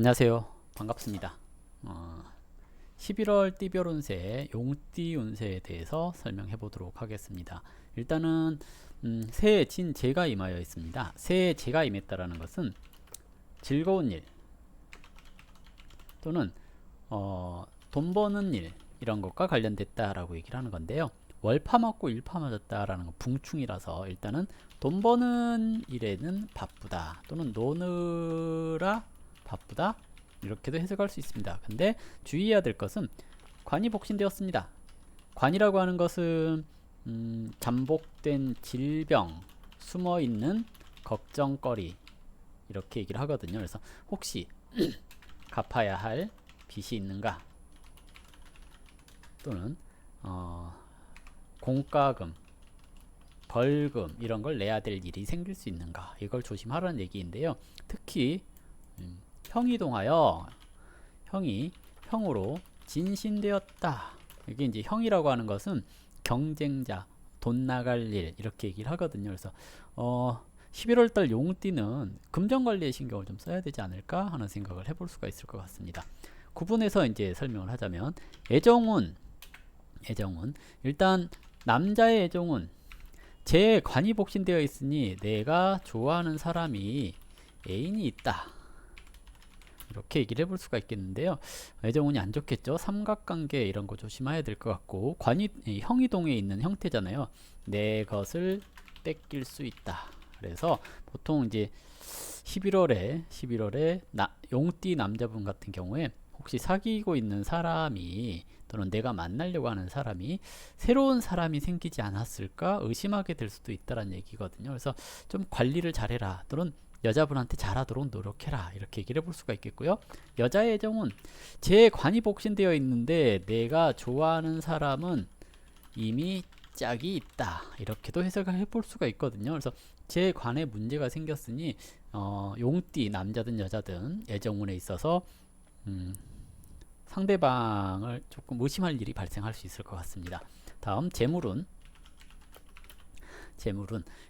안녕하세요. 반갑습니다. 11월 띠별 운세, 용띠 운세에 대해서 설명해 보도록 하겠습니다. 일단은 새해 진재가 임하여 있습니다. 새해 재가 임했다라는 것은 즐거운 일 또는 돈 버는 일 이런 것과 관련됐다라고 얘기를 하는 건데요. 월파 맞고 일파 맞았다라는 건 붕충이라서 일단은 돈 버는 일에는 바쁘다 또는 노느라 바쁘다 이렇게도 해석할 수 있습니다. 근데 주의해야 될 것은 관이 복신되었습니다. 관이라고 하는 것은 잠복된 질병, 숨어있는 걱정거리 이렇게 얘기를 하거든요. 그래서 혹시 갚아야 할 빚이 있는가 또는 공과금, 벌금 이런 걸 내야 될 일이 생길 수 있는가 이걸 조심하라는 얘기인데요. 특히 형이 동하여 형이 형으로 진신되었다. 이게 이제 형이라고 하는 것은 경쟁자, 돈 나갈 일 이렇게 얘기를 하거든요. 그래서 11월달 용띠는 금전관리에 신경을 좀 써야 되지 않을까 하는 생각을 해볼 수가 있을 것 같습니다. 구분해서 이제 설명을 하자면 애정운 일단 남자의 애정운 제 관이 복신되어 있으니 내가 좋아하는 사람이 애인이 있다. 이렇게 얘기를 해볼 수가 있겠는데요. 애정운이 안 좋겠죠. 삼각관계 이런 거 조심해야 될 것 같고 관이 형이동에 있는 형태잖아요. 내 것을 뺏길 수 있다. 그래서 보통 이제 11월에 용띠 남자분 같은 경우에 혹시 사귀고 있는 사람이 또는 내가 만나려고 하는 사람이 새로운 사람이 생기지 않았을까 의심하게 될 수도 있다는 얘기거든요. 그래서 좀 관리를 잘해라 또는 여자분한테 잘하도록 노력해라 이렇게 얘기를 해볼 수가 있겠고요. 여자의 애정은 제 관이 복신되어 있는데 내가 좋아하는 사람은 이미 짝이 있다 이렇게도 해석을 해볼 수가 있거든요. 그래서 제 관에 문제가 생겼으니 용띠 남자든 여자든 애정운에 있어서 상대방을 조금 의심할 일이 발생할 수 있을 것 같습니다. 다음 재물운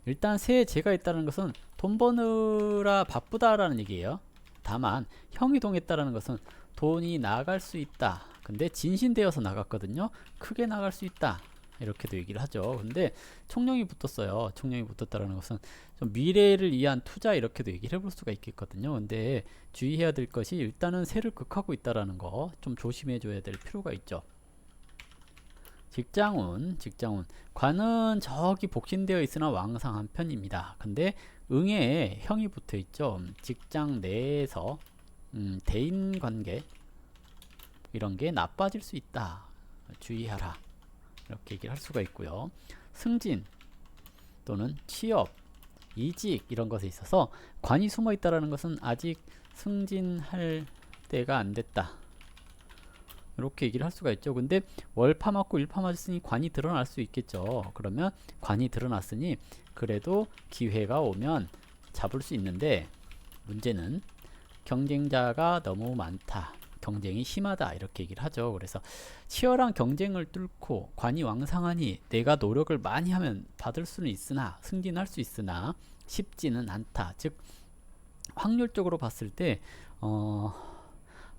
일단 새해 재가 있다는 것은 돈 버느라 바쁘다라는 얘기예요. 다만 형이 동했다는 것은 돈이 나갈 수 있다. 근데 진신되어서 나갔거든요. 크게 나갈 수 있다. 이렇게도 얘기를 하죠. 근데 총령이 붙었어요. 총령이 붙었다는 것은 좀 미래를 위한 투자 이렇게도 얘기를 해볼 수가 있겠거든요. 근데 주의해야 될 것이 일단은 새를 극하고 있다는 거 좀 조심해 줘야 될 필요가 있죠. 직장운 관은 저기 복신되어 있으나 왕상한 편입니다. 근데 응에 형이 붙어 있죠. 직장 내에서 대인관계 이런 게 나빠질 수 있다. 주의하라. 이렇게 얘기를 할 수가 있고요. 승진 또는 취업, 이직 이런 것에 있어서 관이 숨어 있다는 것은 아직 승진할 때가 안 됐다. 이렇게 얘기를 할 수가 있죠. 근데 월파 맞고 일파 맞았으니 관이 드러날 수 있겠죠. 그러면 관이 드러났으니 그래도 기회가 오면 잡을 수 있는데 문제는 경쟁자가 너무 많다. 경쟁이 심하다 이렇게 얘기를 하죠. 그래서 치열한 경쟁을 뚫고 관이 왕상하니 내가 노력을 많이 하면 받을 수는 있으나 승진할 수 있으나 쉽지는 않다. 즉 확률적으로 봤을 때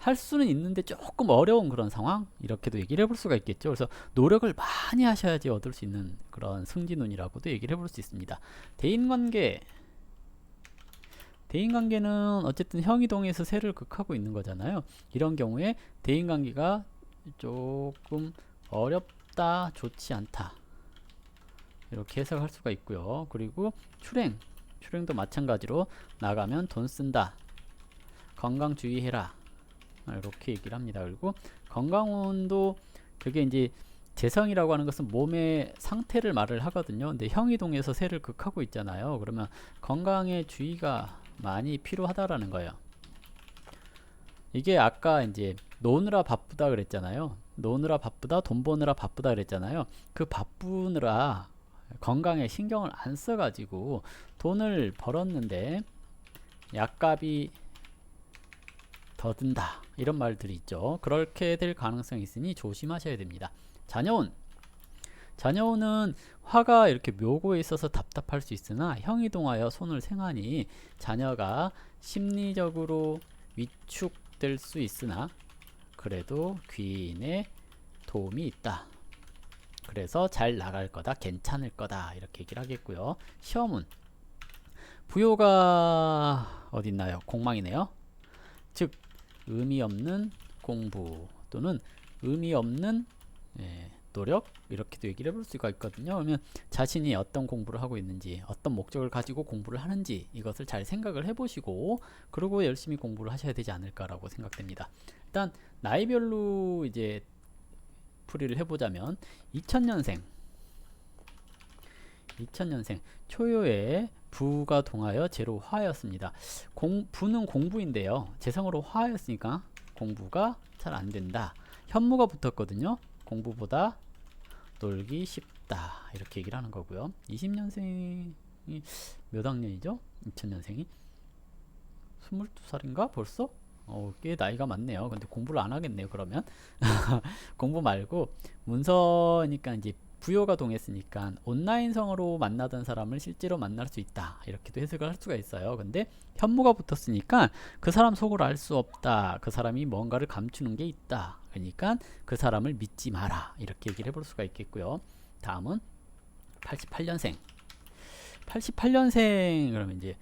할 수는 있는데 조금 어려운 그런 상황 이렇게도 얘기를 해볼 수가 있겠죠. 그래서 노력을 많이 하셔야지 얻을 수 있는 그런 승진운이라고도 얘기를 해볼 수 있습니다. 대인관계는 어쨌든 형이동에서 새를 극하고 있는 거잖아요. 이런 경우에 대인관계가 조금 어렵다, 좋지 않다 이렇게 해석할 수가 있고요. 그리고 출행도 마찬가지로 나가면 돈 쓴다, 건강 주의해라 이렇게 얘기를 합니다. 그리고 건강운도 그게 이제 재성이라고 하는 것은 몸의 상태를 말을 하거든요. 근데 형이동에서 새를 극하고 있잖아요. 그러면 건강에 주의가 많이 필요하다라는 거예요. 이게 아까 이제 노느라 바쁘다 그랬잖아요. 노느라 바쁘다, 돈 버느라 바쁘다 그랬잖아요. 그 바쁘느라 건강에 신경을 안 써가지고 돈을 벌었는데 약값이 더 든다 이런 말들이 있죠. 그렇게 될 가능성이 있으니 조심하셔야 됩니다. 자녀운은 화가 이렇게 묘고에 있어서 답답할 수 있으나 형이동하여 손을 생하니 자녀가 심리적으로 위축될 수 있으나 그래도 귀인의 도움이 있다. 그래서 잘 나갈 거다, 괜찮을 거다, 이렇게 얘기를 하겠고요. 시험은 부요가 어딨나요? 공망이네요. 즉 의미 없는 공부 또는 의미 없는 노력, 이렇게도 얘기를 해볼 수가 있거든요. 그러면 자신이 어떤 공부를 하고 있는지, 어떤 목적을 가지고 공부를 하는지, 이것을 잘 생각을 해보시고 그리고 열심히 공부를 하셔야 되지 않을까라고 생각됩니다. 일단 나이별로 이제 풀이를 해보자면 2000년생 초요에 부가 동하여 제로 화였습니다. 부는 공부인데요. 재성으로 화였으니까 공부가 잘 안된다. 현무가 붙었거든요. 공부보다 놀기 쉽다, 이렇게 얘기를 하는 거고요. 20년생이 몇 학년이죠? 2000년생이 22살인가 벌써? 꽤 나이가 많네요. 근데 공부를 안 하겠네요. 그러면 공부 말고 문서니까 이제 부요가 동했으니까 온라인성으로 만나던 사람을 실제로 만날 수 있다, 이렇게도 해석을 할 수가 있어요. 근데 현무가 붙었으니까 그 사람 속을 알 수 없다, 그 사람이 뭔가를 감추는 게 있다, 그러니까 그 사람을 믿지 마라, 이렇게 얘기를 해볼 수가 있겠고요. 다음은 88년생 그러면 이제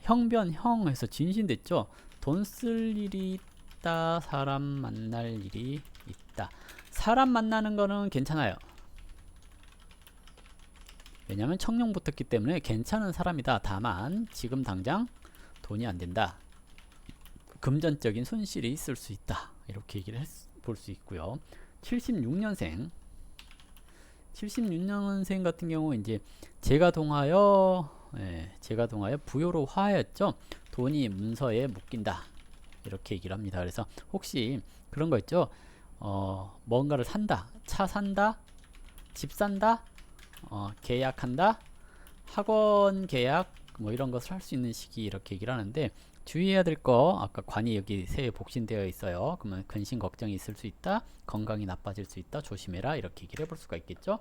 형변형에서 진신됐죠. 돈 쓸 일이 있다, 사람 만날 일이 있다. 사람 만나는 거는 괜찮아요. 왜냐면 청룡 붙었기 때문에 괜찮은 사람이다. 다만 지금 당장 돈이 안 된다, 금전적인 손실이 있을 수 있다, 이렇게 얘기를 볼 수 있고요. 76년생 같은 경우 이제 제가 동하여 부요로 화였죠. 돈이 문서에 묶인다, 이렇게 얘기를 합니다. 그래서 혹시 그런 거 있죠. 뭔가를 산다, 차 산다, 집 산다, 계약한다, 학원 계약, 뭐 이런 것을 할 수 있는 시기, 이렇게 얘기를 하는데 주의해야 될 거, 아까 관이 여기 새에 복신되어 있어요. 그러면 근심 걱정이 있을 수 있다, 건강이 나빠질 수 있다, 조심해라, 이렇게 얘기를 해볼 수가 있겠죠.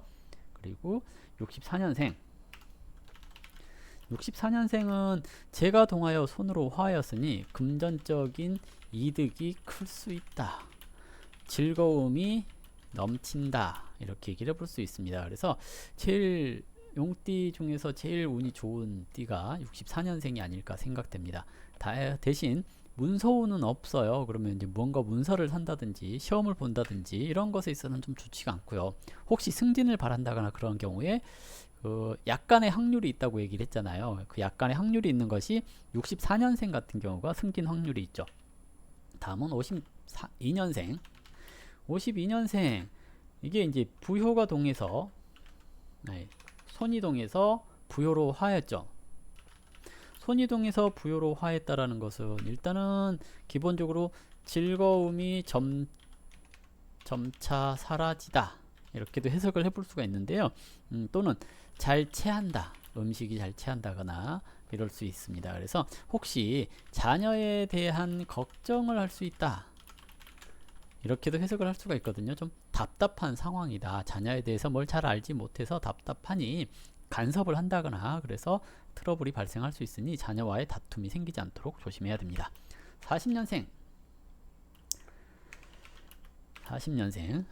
그리고 64년생은 제가 동하여 손으로 화였으니 금전적인 이득이 클 수 있다, 즐거움이 넘친다, 이렇게 얘기를 해볼 수 있습니다. 그래서 제일 용띠 중에서 제일 운이 좋은 띠가 64년생이 아닐까 생각됩니다. 대신 문서운은 없어요. 그러면 이제 뭔가 문서를 산다든지 시험을 본다든지 이런 것에 있어서는 좀 좋지가 않고요. 혹시 승진을 바란다거나 그런 경우에 약간의 확률이 있다고 얘기를 했잖아요. 그 약간의 확률이 있는 것이 64년생 같은 경우가 승진 확률이 있죠. 다음은 52년생 이게 이제 부효가 동해서 손이 동해서 부효로 화였죠. 손이 동해서 부효로 화했다라는 것은 일단은 기본적으로 즐거움이 점차 사라지다, 이렇게도 해석을 해볼 수가 있는데요. 또는 잘 체한다, 음식이 잘 체한다거나 이럴 수 있습니다. 그래서 혹시 자녀에 대한 걱정을 할 수 있다, 이렇게도 해석을 할 수가 있거든요. 좀 답답한 상황이다, 자녀에 대해서 뭘 잘 알지 못해서 답답하니 간섭을 한다거나 그래서 트러블이 발생할 수 있으니 자녀와의 다툼이 생기지 않도록 조심해야 됩니다. 40년생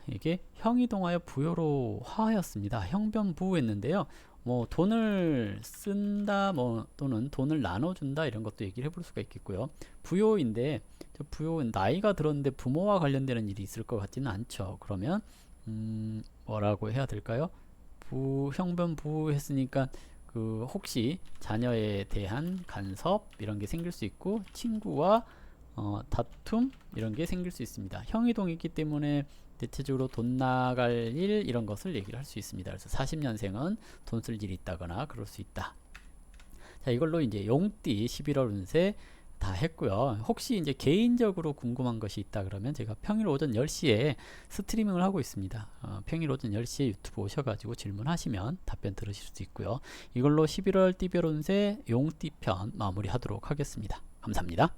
이게 형이 동하여 부요로 화였습니다. 형변부했는데요. 뭐 돈을 쓴다, 뭐 또는 돈을 나눠준다, 이런 것도 얘기를 해볼 수가 있겠고요. 부요인데 부요는 나이가 들었는데 부모와 관련되는 일이 있을 것 같지는 않죠. 그러면 뭐라고 해야 될까요? 형변부 했으니까 혹시 자녀에 대한 간섭 이런 게 생길 수 있고, 친구와 다툼 이런 게 생길 수 있습니다. 형이 동했기 때문에 대체적으로 돈 나갈 일 이런 것을 얘기를 할 수 있습니다. 그래서 40년생은 돈 쓸 일이 있다거나 그럴 수 있다. 자, 이걸로 이제 용띠 11월 운세 다 했고요. 혹시 이제 개인적으로 궁금한 것이 있다 그러면 제가 평일 오전 10시에 스트리밍을 하고 있습니다. 평일 오전 10시에 유튜브 오셔가지고 질문하시면 답변 들으실 수 있고요. 이걸로 11월 띠별 운세 용띠 편 마무리하도록 하겠습니다. 감사합니다.